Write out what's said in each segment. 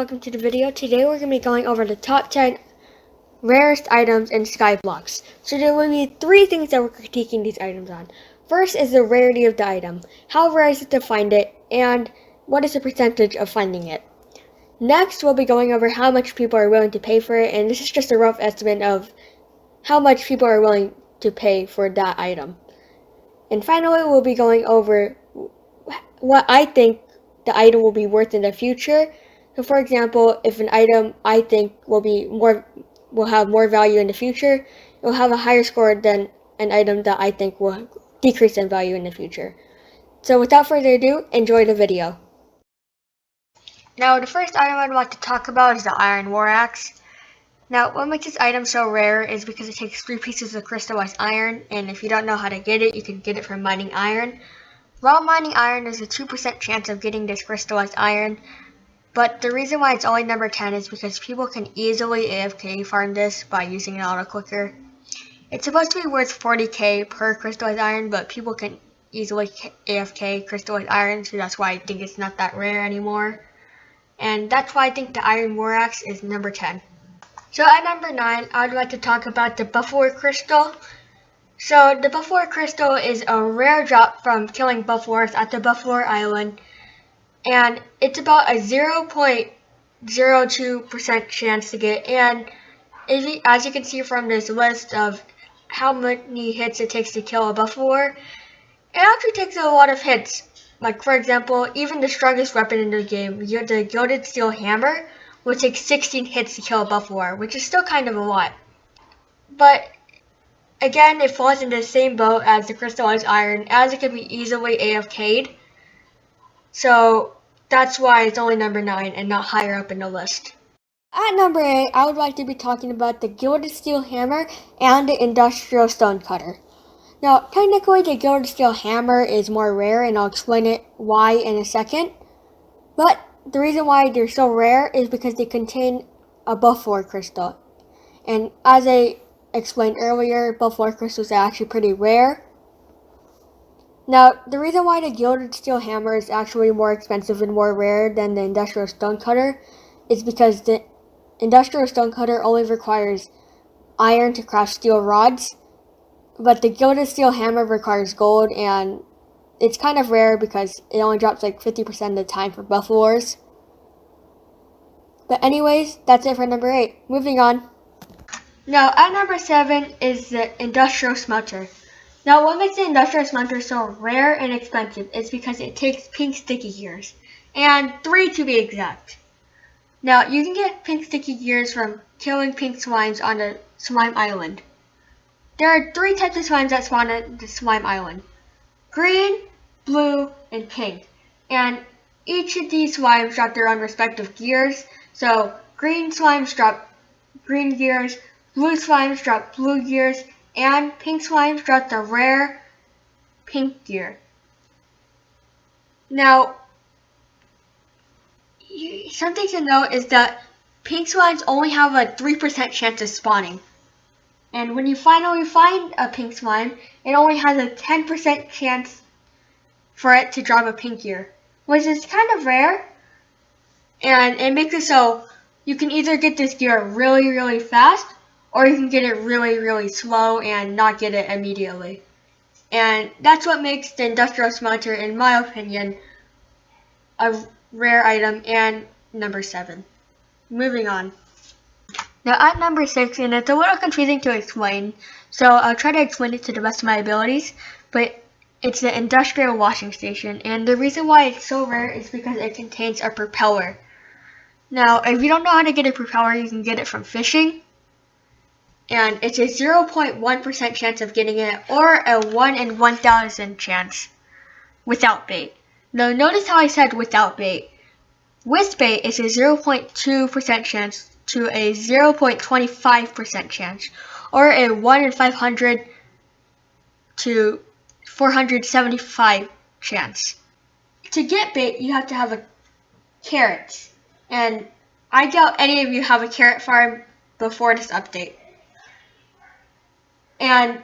welcome to the video. Today we're going to be going over the top 10 rarest items in Skyblox. So there will be 3 things that we're critiquing these items on. First is the rarity of the item. How rare is it to find it, and what is the percentage of finding it? Next, we'll be going over how much people are willing to pay for it, and this is just a rough estimate of how much people are willing to pay for that item. And finally, we'll be going over what I think the item will be worth in the future. So for example, if an item I think will have more value in the future, it will have a higher score than an item that I think will decrease in value in the future. So without further ado, enjoy the video. Now the first item I'd like to talk about is the iron war axe. Now what makes this item so rare is because it takes 3 pieces of crystallized iron, and if you don't know how to get it, you can get it from mining iron. While mining iron, there's a 2% chance of getting this crystallized iron, but the reason why it's only number 10 is because people can easily AFK farm this by using an auto clicker. It's supposed to be worth 40k per crystallized iron, but people can easily AFK crystallized iron, so that's why I think it's not that rare anymore. And that's why I think the iron war axe is number 10. So at number 9, I'd like to talk about the buffalo crystal. So the buffalo crystal is a rare drop from killing buffaloes at the Buffalo Island, and it's about a 0.02% chance to get. And as you can see from this list of how many hits it takes to kill a buffalo, it actually takes a lot of hits. Like for example, even the strongest weapon in the game, the Gilded steel hammer, will take 16 hits to kill a buffalo, which is still kind of a lot. But again, it falls in the same boat as the crystallized iron, as it can be easily AFK'd. So that's why it's only number 9 and not higher up in the list. At number 8, I would like to be talking about the Gilded Steel Hammer and the Industrial Stone Cutter. Now, technically the Gilded Steel Hammer is more rare, and I'll explain it why in a second. But the reason why they're so rare is because they contain a buffalo crystal. And as I explained earlier, buffalo crystals are actually pretty rare. Now, the reason why the Gilded Steel Hammer is actually more expensive and more rare than the Industrial Stone Cutter is because the Industrial Stone Cutter only requires iron to craft steel rods, but the Gilded Steel Hammer requires gold, and it's kind of rare because it only drops like 50% of the time for buffaloes. But anyways, that's it for number 8. Moving on. Now, at number 7 is the Industrial Smelter. Now, what makes the Industrial Smelter so rare and expensive is because it takes pink sticky gears, and 3 to be exact. Now, you can get pink sticky gears from killing pink slimes on the slime island. There are 3 types of slimes that spawn at the slime island: green, blue, and pink. And each of these slimes drop their own respective gears. So, green slimes drop green gears, blue slimes drop blue gears, and pink slimes drop the rare pink gear. Now, something to note is that pink slimes only have a 3% chance of spawning. And when you finally find a pink slime, it only has a 10% chance for it to drop a pink gear, which is kind of rare. And it makes it so you can either get this gear really, really fast, or you can get it really, really slow and not get it immediately. And that's what makes the Industrial Smelter, in my opinion, a rare item and number 7. Moving on. Now at number 6, and it's a little confusing to explain, so I'll try to explain it to the best of my abilities, but it's the Industrial Washing Station, and the reason why it's so rare is because it contains a propeller. Now, if you don't know how to get a propeller, you can get it from fishing, and it's a 0.1% chance of getting it, or a 1 in 1,000 chance without bait. Now, notice how I said without bait. With bait, it's a 0.2% chance to a 0.25% chance, or a 1 in 500 to 475 chance. To get bait, you have to have a carrot, and I doubt any of you have a carrot farm before this update. And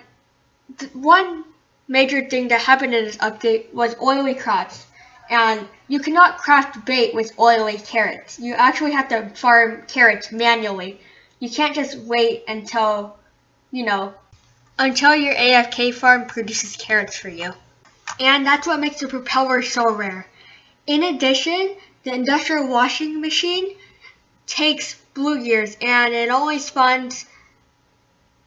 one major thing that happened in this update was oily crabs. And you cannot craft bait with oily carrots. You actually have to farm carrots manually. You can't just wait until, until your AFK farm produces carrots for you. And that's what makes the propeller so rare. In addition, the industrial washing machine takes blue gears and it only spawns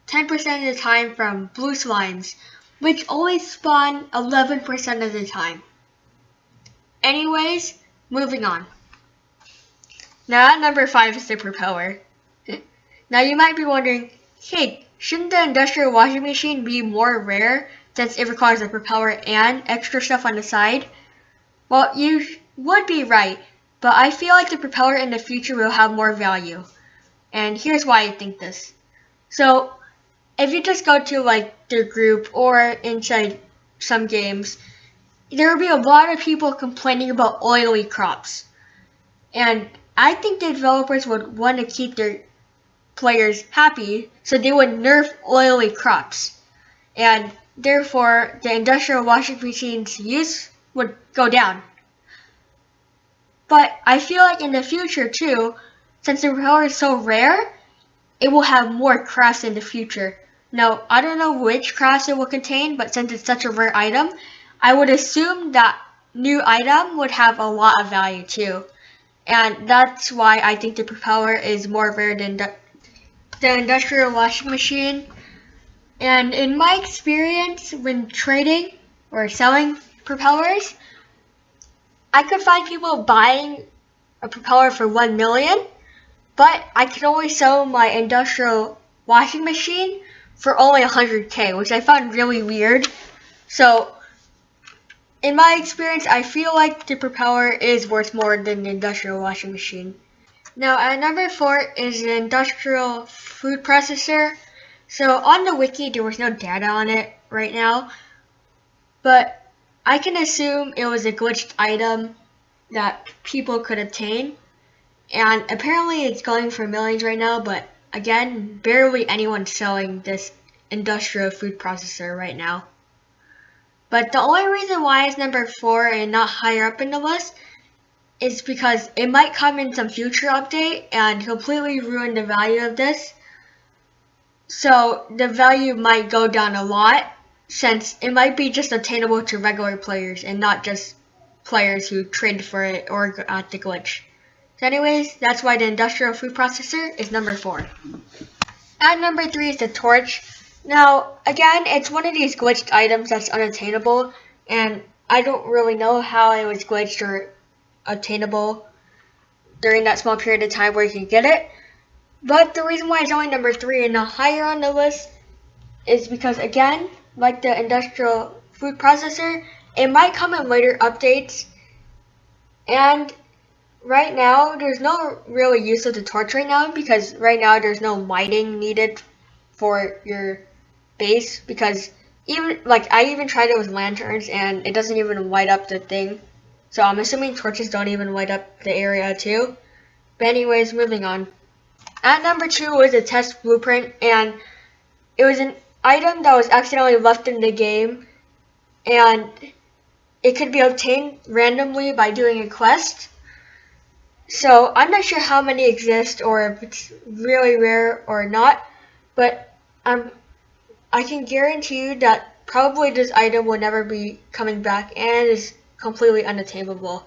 10% of the time from blue slimes, which only spawn 11% of the time. Anyways, moving on. Now at number 5 is the propeller. Now you might be wondering, hey, shouldn't the industrial washing machine be more rare since it requires a propeller and extra stuff on the side? Well, you would be right, but I feel like the propeller in the future will have more value. And here's why I think this. So, if you just go to like their group or inside some games, there will be a lot of people complaining about oily crops. And I think the developers would want to keep their players happy, so they would nerf oily crops. And therefore, the industrial washing machine's use would go down. But I feel like in the future too, since the propeller is so rare, it will have more crafts in the future. Now, I don't know which crafts it will contain, but since it's such a rare item, I would assume that new item would have a lot of value too. And that's why I think the propeller is more rare than the industrial washing machine. And in my experience when trading or selling propellers, I could find people buying a propeller for 1 million, but I could only sell my industrial washing machine for only 100k, which I found really weird. So, in my experience, I feel like the propeller is worth more than the industrial washing machine. Now, at number 4 is the industrial food processor. So, on the wiki, there was no data on it right now, but I can assume it was a glitched item that people could obtain. And apparently it's going for millions right now, but again, barely anyone's selling this industrial food processor right now. But the only reason why it's number 4 and not higher up in the list is because it might come in some future update and completely ruin the value of this. So the value might go down a lot since it might be just attainable to regular players and not just players who trade for it or got the glitch. So anyways, that's why the industrial food processor is number 4. At number 3 is the torch. Now, again, it's one of these glitched items that's unattainable, and I don't really know how it was glitched or attainable during that small period of time where you can get it. But the reason why it's only number 3 and not higher on the list is because, again, like the industrial food processor, it might come in later updates, and right now, there's no really use of the torch right now because right now there's no lighting needed for your base because I even tried it with lanterns and it doesn't even light up the thing. So I'm assuming torches don't even light up the area too. But anyways, moving on. At number 2 was a test blueprint, and it was an item that was accidentally left in the game, and it could be obtained randomly by doing a quest. So I'm not sure how many exist or if it's really rare or not, but I can guarantee you that probably this item will never be coming back and is completely unattainable.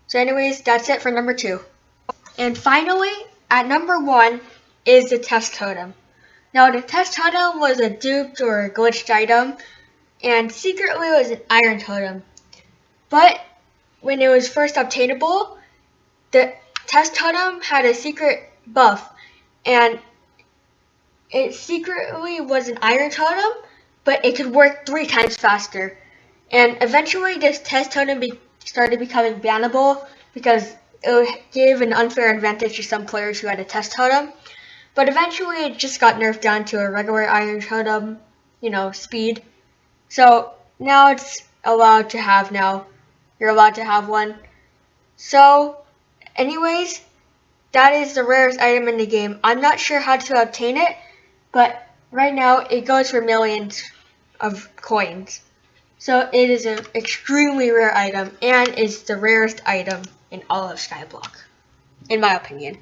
So anyways, that's it for number 2. And finally, at number 1 is the test totem. Now the test totem was a duped or glitched item, and secretly it was an iron totem. But when it was first obtainable, the test totem had a secret buff, and it secretly was an iron totem, but it could work 3 times faster. And eventually this test totem started becoming bannable because it gave an unfair advantage to some players who had a test totem. But eventually it just got nerfed down to a regular iron totem, speed. So now it's allowed to have you're allowed to have one. So anyways, that is the rarest item in the game. I'm not sure how to obtain it, but right now it goes for millions of coins. So it is an extremely rare item and is the rarest item in all of Skyblock, in my opinion.